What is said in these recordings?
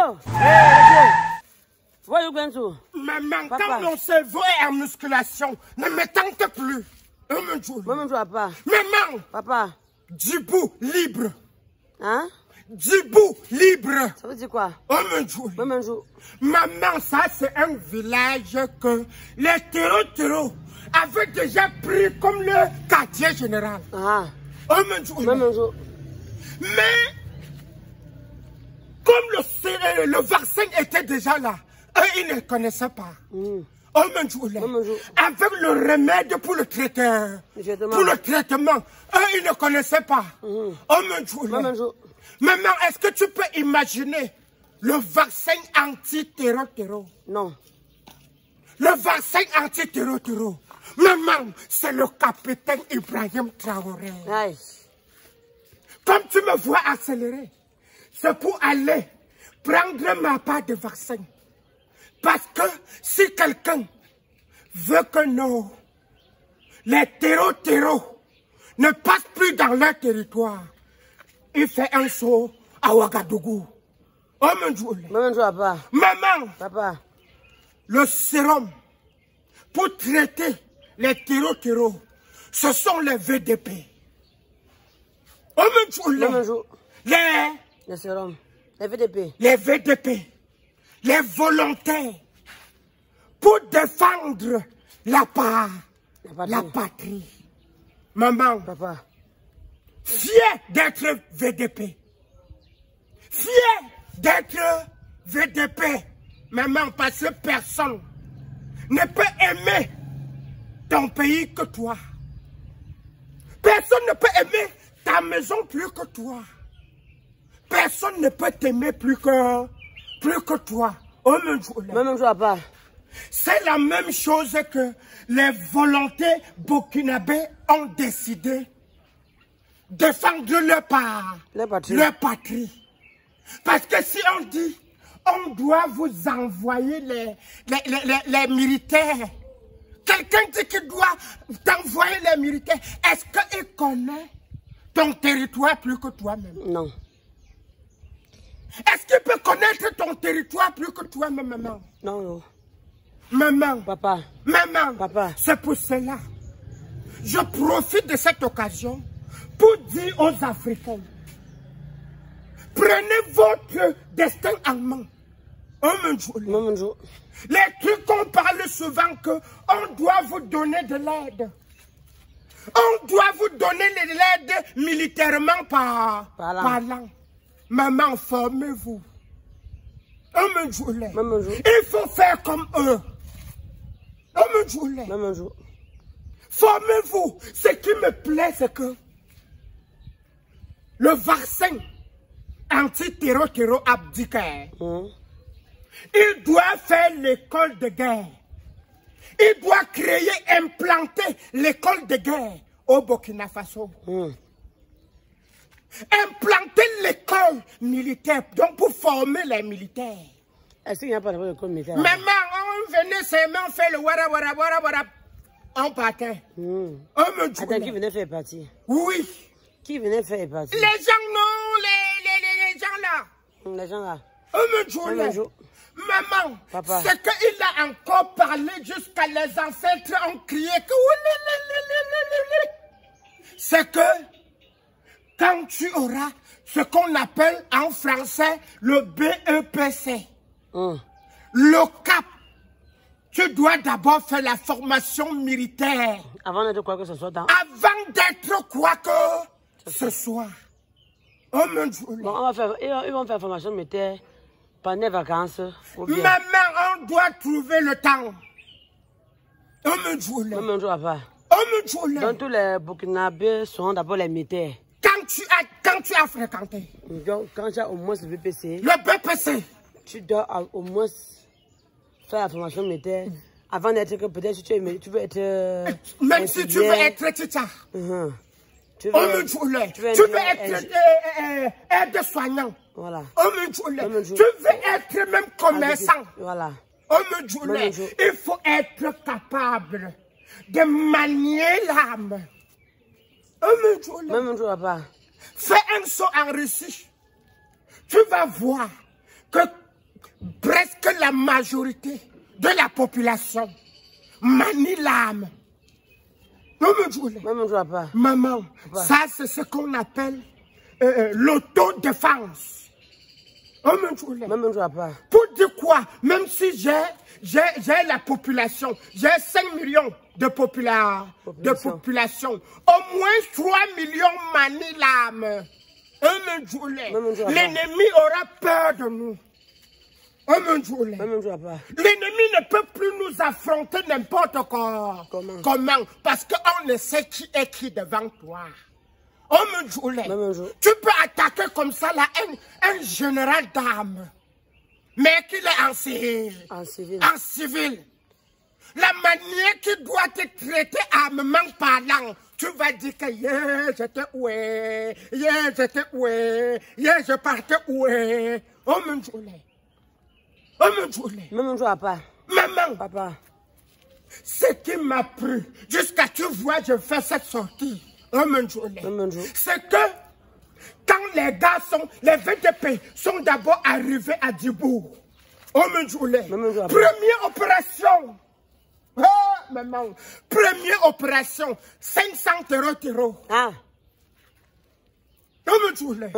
Oh! Hey, where you going to? Maman, quand mon cerveau est en musculation, ne me tente plus. Maman, papa. Maman! Papa. Djibou libre. Hein? Djibou libre. Ça veut dire quoi? Maman, ça c'est un village que les terreaux avaient déjà pris comme le quartier général. Ah. Maman, mais comme le vaccin était déjà là, eux ils ne connaissaient pas. Avec le remède pour le traitement, eux ils ne connaissaient pas. Maman, est-ce que tu peux imaginer le vaccin anti-terreau? Non. Le vaccin anti-terreau. Maman, c'est le capitaine Ibrahim Traoré. Aïe. Comme tu me vois accélérer, c'est pour aller prendre ma part de vaccin. Parce que si quelqu'un veut que les terreaux ne passent plus dans leur territoire, il fait un saut à Ouagadougou. Maman, papa. Le sérum pour traiter les terreaux, ce sont les VDP. Les sérums. Les VDP. Les VDP. Les volontaires. Pour défendre la patrie. Maman. Papa. Fier d'être VDP. Fier d'être VDP. Maman, parce que personne ne peut aimer ton pays que toi. Personne ne peut aimer ta maison plus que toi. Personne ne peut t'aimer plus que toi. Papa. C'est la même chose que les volontés burkinabés ont décidé de défendre leur patrie. Parce que si on dit, on doit vous envoyer les militaires. Quelqu'un dit qu'il doit t'envoyer les militaires. Est-ce qu'il connaît ton territoire plus que toi-même? Non. Est-ce qu'il peut connaître ton territoire plus que toi-même, maman? Non. Maman. Papa. Maman. Papa. C'est pour cela. Je profite de cette occasion pour dire aux Africains, prenez votre destin en main. Les trucs qu'on parle souvent qu'on doit vous donner de l'aide. On doit vous donner de l'aide militairement parlant. Maman, formez-vous. Il faut faire comme eux. Formez-vous. Ce qui me plaît, c'est que le vaccin anti-terreau abdicaire, il doit faire l'école de guerre. Il doit implanter l'école de guerre au Burkina Faso. Implanter l'école militaire, donc pour former les militaires. Est-ce qu'il n'y a pas d'école militaire? Maman, on venait seulement, on fait le wara, on partait. Attends, qui venait faire partie? Oui. Qui venait faire partie? Les gens, non, les gens là. Les gens là. Maman, c'est qu'il a encore parlé jusqu'à les ancêtres ont crié que c'est que quand tu auras ce qu'on appelle en français le BEPC, le CAP, tu dois d'abord faire la formation militaire. Avant d'être quoi que ce soit dans... Avant d'être quoi que ce soit. Bon, ils vont faire la formation militaire pendant les vacances. Maman, on doit trouver le temps. Donc tous les Burkinabés sont d'abord les militaires. Quand tu as fréquenté. Donc quand tu as au moins le BPC. Le BPC. Tu dois au moins faire la formation militaire. Avant d'être que peut-être si tu veux être... même si tu veux être teacher. Tu veux être aide-soignant. Voilà. Tu veux être même commerçant. Voilà. Il faut être capable de manier l'âme. Fais un saut en Russie. Tu vas voir que presque la majorité de la population manie l'âme. Maman, ça c'est ce qu'on appelle l'autodéfense. Pour dire quoi? Même si j'ai la population, j'ai 5 millions de population, au moins 3 millions manient l'âme. L'ennemi aura peur de nous. L'ennemi ne peut plus nous affronter n'importe comment. Parce qu'on ne sait qui est qui devant toi. Tu peux attaquer comme ça là, un général d'armes. Mais qu'il est en civil. La manière qu'il doit te traiter armement parlant, tu vas dire que j'étais je partais Maman, papa. Ce qui m'a pris, jusqu'à tu vois, je fais cette sortie. C'est que quand les gars les VDP sont d'abord arrivés à Djibourg. Première opération. Maman. Première opération, 500 terreaux. Ah. Deuxième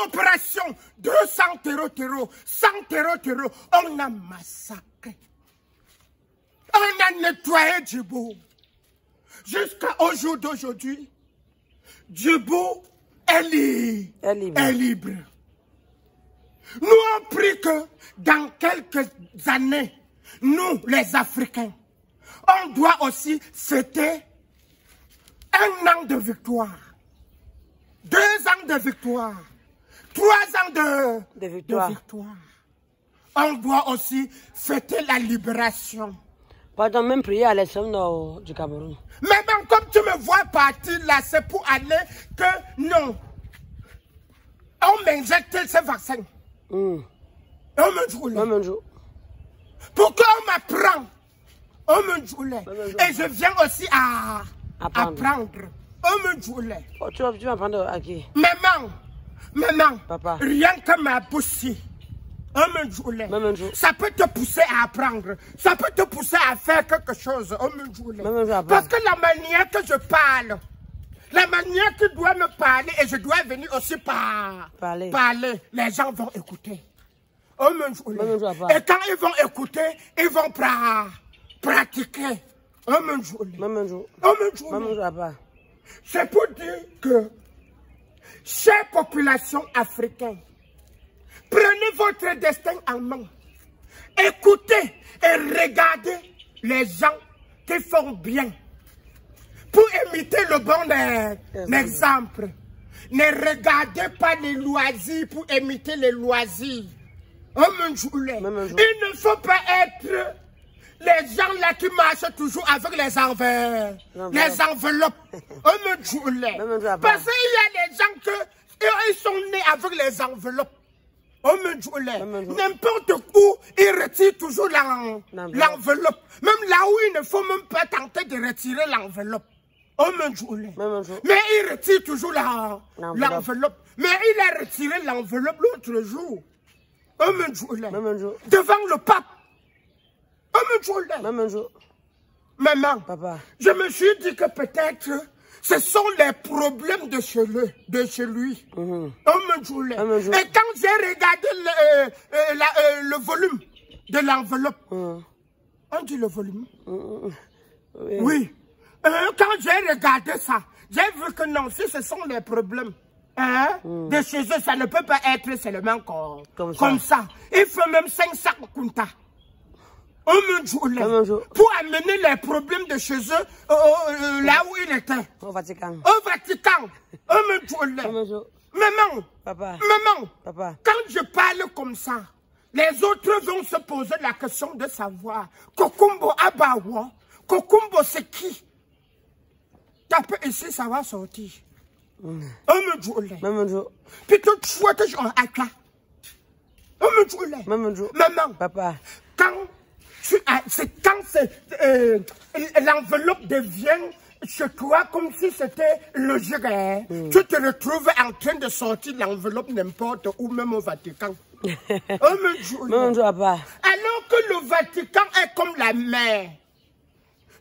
opération, 200 terreaux, 100 terreaux. On a massacré. On a nettoyé Djibourg. Jusqu'au jour d'aujourd'hui, Djibourg est libre. Nous avons pris que dans quelques années, nous, les Africains, on doit aussi fêter 1 an de victoire, 2 ans de victoire, 3 ans de victoire. On doit aussi fêter la libération. Pardon, même prier à l'extrême du Cameroun. Mais même comme tu me vois partir là, c'est pour aller que non. On m'injecte ce vaccin. On me joue. Pour qu'on m'apprenne. On me joue. Et je viens aussi à apprendre. On me joue. Oh, tu vas apprendre à qui? Maman. Papa. Rien que ma bouche. Ça peut te pousser à apprendre. Ça peut te pousser à faire quelque chose. Parce que la manière que je parle, la manière que tu dois me parler, et je dois venir aussi parler, les gens vont écouter. Et quand ils vont écouter, ils vont pratiquer. C'est pour dire que, chère population africaine, prenez votre destin en main. Écoutez et regardez les gens qui font bien. Pour imiter le bon exemple. Ne regardez pas les loisirs pour imiter les loisirs. Il ne faut pas être les gens là qui marchent toujours avec les enveloppes. Parce qu'il y a des gens qui sont nés avec les enveloppes. N'importe où, il retire toujours l'enveloppe. Même là où il ne faut même pas tenter de retirer l'enveloppe. Mais il retire toujours l'enveloppe. Mais il a retiré l'enveloppe l'autre jour. Devant le pape. Maman, papa. Je me suis dit que peut-être ce sont les problèmes de chez lui. Et quand j'ai regardé le volume de l'enveloppe, on dit le volume? Oui. Quand j'ai regardé ça, j'ai vu que non, si ce sont les problèmes de chez eux, ça ne peut pas être seulement comme ça. Il faut même 5 sacs kunta. Pour amener les problèmes de chez eux là où il était. Au Vatican. Maman, papa. Quand je parle comme ça, les autres vont se poser la question de savoir Kokumbo Abawa, Kokumbo c'est qui? Tape ici, ça va sortir. Puis tout fois que je maman, papa. Quand l'enveloppe devient chez toi comme si c'était logique. Tu te retrouves en train de sortir l'enveloppe n'importe où, même au Vatican. Alors que le Vatican est comme la mer.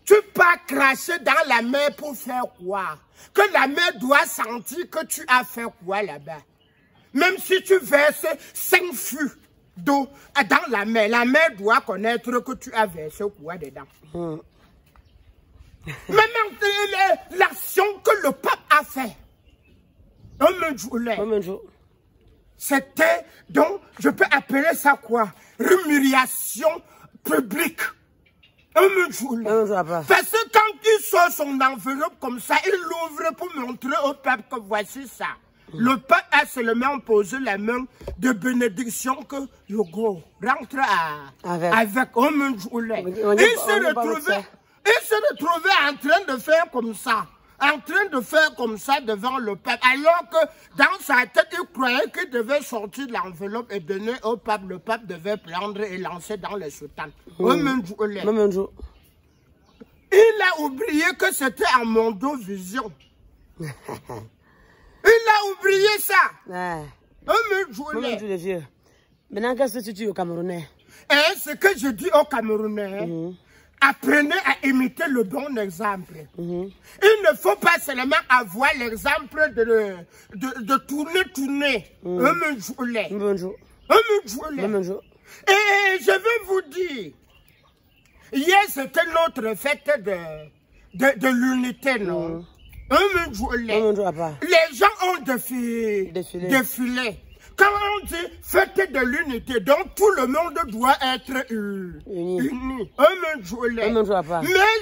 Tu pars cracher dans la mer pour faire quoi? Que la mer doit sentir que tu as fait quoi là-bas? Même si tu verses 5 fûts d'eau dans la mer doit connaître que tu as versé quoi dedans. Même l'action que le pape a fait, c'était donc, je peux appeler ça quoi? Rémunération publique. Parce que quand il sort son enveloppe comme ça, il l'ouvre pour montrer au pape que voici ça. Le pape a seulement posé la main de bénédiction que Yogo rentre avec un joulet. Il se retrouvait en train de faire comme ça. En train de faire comme ça devant le pape. Alors que dans sa tête, il croyait qu'il devait sortir l'enveloppe et donner au pape. Le pape devait prendre et lancer dans le soutane. Il a oublié que c'était en mondovision. Il a oublié ça. Maintenant, qu'est-ce que tu dis aux Camerounais? Ce que je dis aux Camerounais, apprenez à imiter le bon exemple. Il ne faut pas seulement avoir l'exemple de tourner. Et je veux vous dire, hier c'était notre fête de l'unité, non? Les gens ont défilé. Quand on dit fête de l'unité, donc tout le monde doit être uni. Mais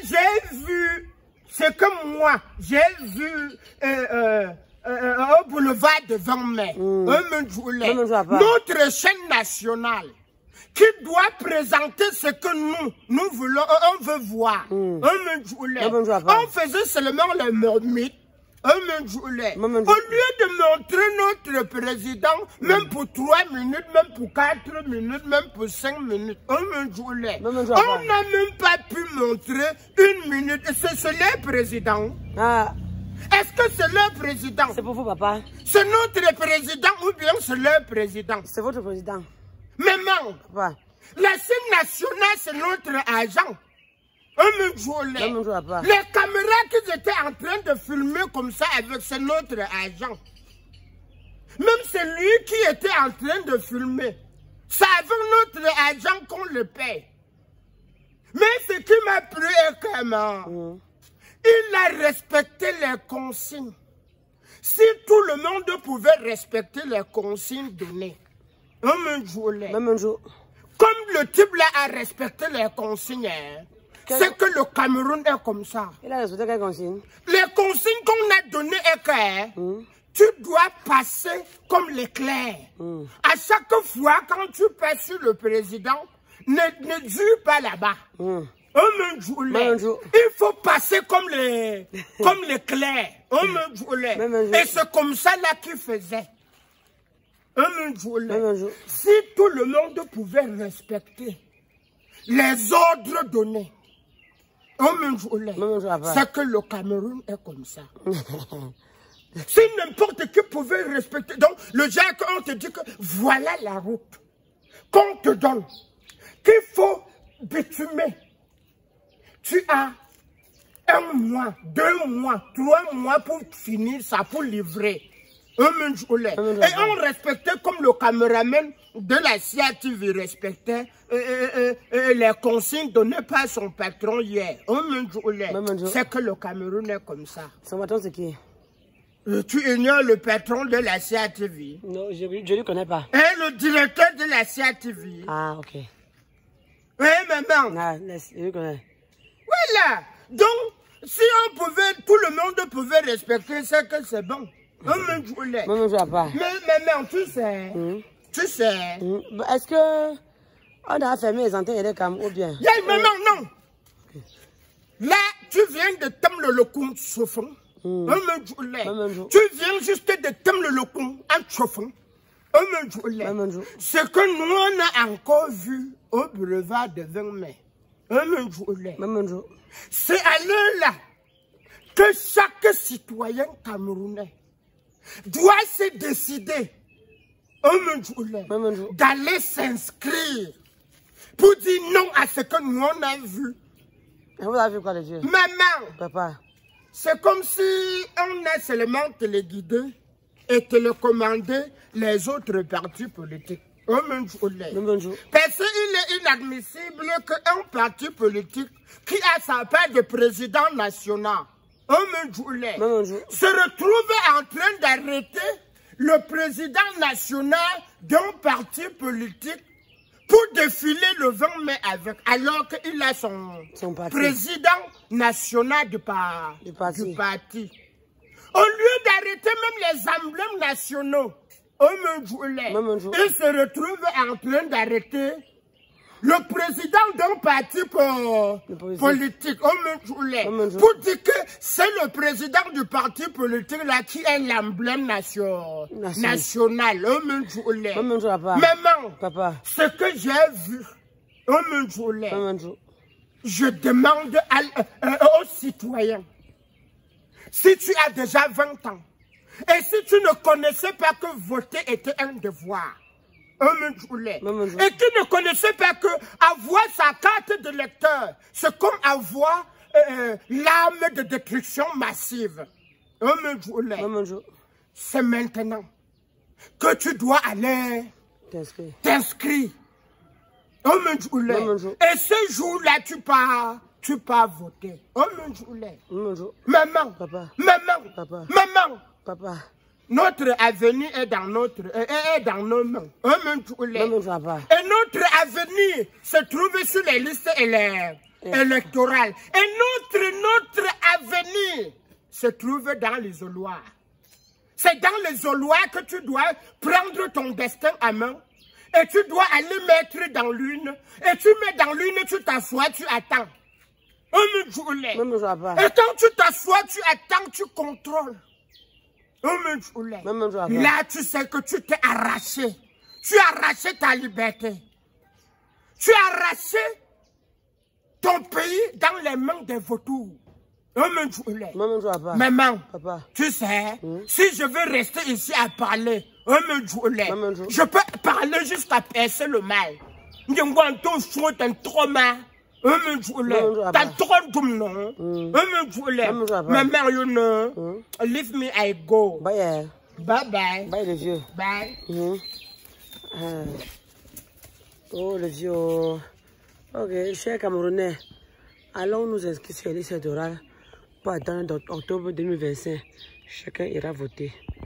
j'ai vu, c'est comme moi, j'ai vu au boulevard de 20 mai, notre chaîne nationale qui doit présenter ce que nous voulons, on veut voir. On faisait seulement le marmite. Au lieu de montrer notre président, même pour 3 minutes, même pour 4 minutes, même pour 5 minutes, on n'a même pas pu montrer 1 minute. C'est leur président. Est-ce que c'est leur président? C'est pour vous, papa. C'est notre président ou bien c'est leur président? C'est votre président. Maman, la scène nationale, c'est notre agent. Les caméras qu'ils étaient en train de filmer comme ça avec notre agent. Même celui qui était en train de filmer, c'est avec notre agent qu'on le paye. Mais ce qui m'a plu est que il a respecté les consignes. Si tout le monde pouvait respecter les consignes données, comme le type là a respecté les consignes, c'est que le Cameroun est comme ça. Il a respecté quelles consignes? Les consignes qu'on a données est que tu dois passer comme l'éclair. À chaque fois, quand tu passes sur le président, ne dure pas là-bas. Il faut passer comme l'éclair. Et c'est comme ça là qu'il faisait. Si tout le monde pouvait respecter les ordres donnés, c'est que le Cameroun est comme ça. Si n'importe qui pouvait respecter, donc le genre on te dit que voilà la route qu'on te donne, qu'il faut bitumer. Tu as 1 mois, 2 mois, 3 mois pour finir ça, pour livrer. Et on respectait comme le caméraman de la CATV respectait les consignes données par son patron hier. C'est que le Cameroun est comme ça. Son patron c'est qui? Tu ignores le patron de la CATV? Non, je ne le connais pas. Et le directeur de la CATV? Ah, ok. Oui, maman. Ah, je le connais. Voilà. Donc, si on pouvait, tout le monde pouvait respecter, c'est que c'est bon. Maman, je vois pas. Mais maman, tu sais. Tu sais. Est-ce que on a fermé les antennes et comme ou bien? Maman, non. Là, tu viens de t'amener le compte chauffant. Tu viens juste de t'amener le compte en chauffant. Ce que nous on a encore vu au boulevard de 20 mai. C'est à l'heure là que chaque citoyen camerounais doit se décider d'aller s'inscrire pour dire non à ce que nous on a vu. Et vous avez vu quoi de Dieu? Maman, papa, c'est comme si on a seulement téléguidé et télécommandé les autres partis politiques. Parce qu'il est inadmissible qu'un parti politique qui a sa part de président national se retrouve en train d'arrêter le président national d'un parti politique pour défiler le 20 mai avec, alors qu'il a son président national du parti. Au lieu d'arrêter même les emblèmes nationaux, il se retrouve en train d'arrêter le président d'un parti politique. Pour dire que c'est le président du parti politique là qui est l'emblème national. Maman, papa, ce que j'ai vu, je demande aux citoyens, si tu as déjà 20 ans, et si tu ne connaissais pas que voter était un devoir, et qui ne connaissait pas que avoir sa carte de lecteur, c'est comme avoir l'arme de destruction massive. C'est maintenant que tu dois aller t'inscrire. Et ce jour-là, tu pars voter. Maman, papa, notre avenir est dans nos mains. Et notre avenir se trouve sur les listes électorales. Et notre avenir se trouve dans l'isoloir. C'est dans l'isoloir que tu dois prendre ton destin à main. Et tu dois aller mettre dans l'une. Et tu mets dans l'une, tu t'assois, tu attends. Et quand tu t'assois, tu attends, tu contrôles. Là, tu sais que tu t'es arraché. Tu as arraché ta liberté. Tu as arraché ton pays dans les mains des vautours. Maman, tu sais, si je veux rester ici à parler, je peux parler jusqu'à percer le mal. T'as trop de non. Maman, you know, leave me, I go. Bye. Bye bye. Bye le vieux. Bye. Oh le vieux. Ok, chers Camerounais, allons nous inscrire sur les listes électorales pour attendre octobre 2025. Chacun ira voter.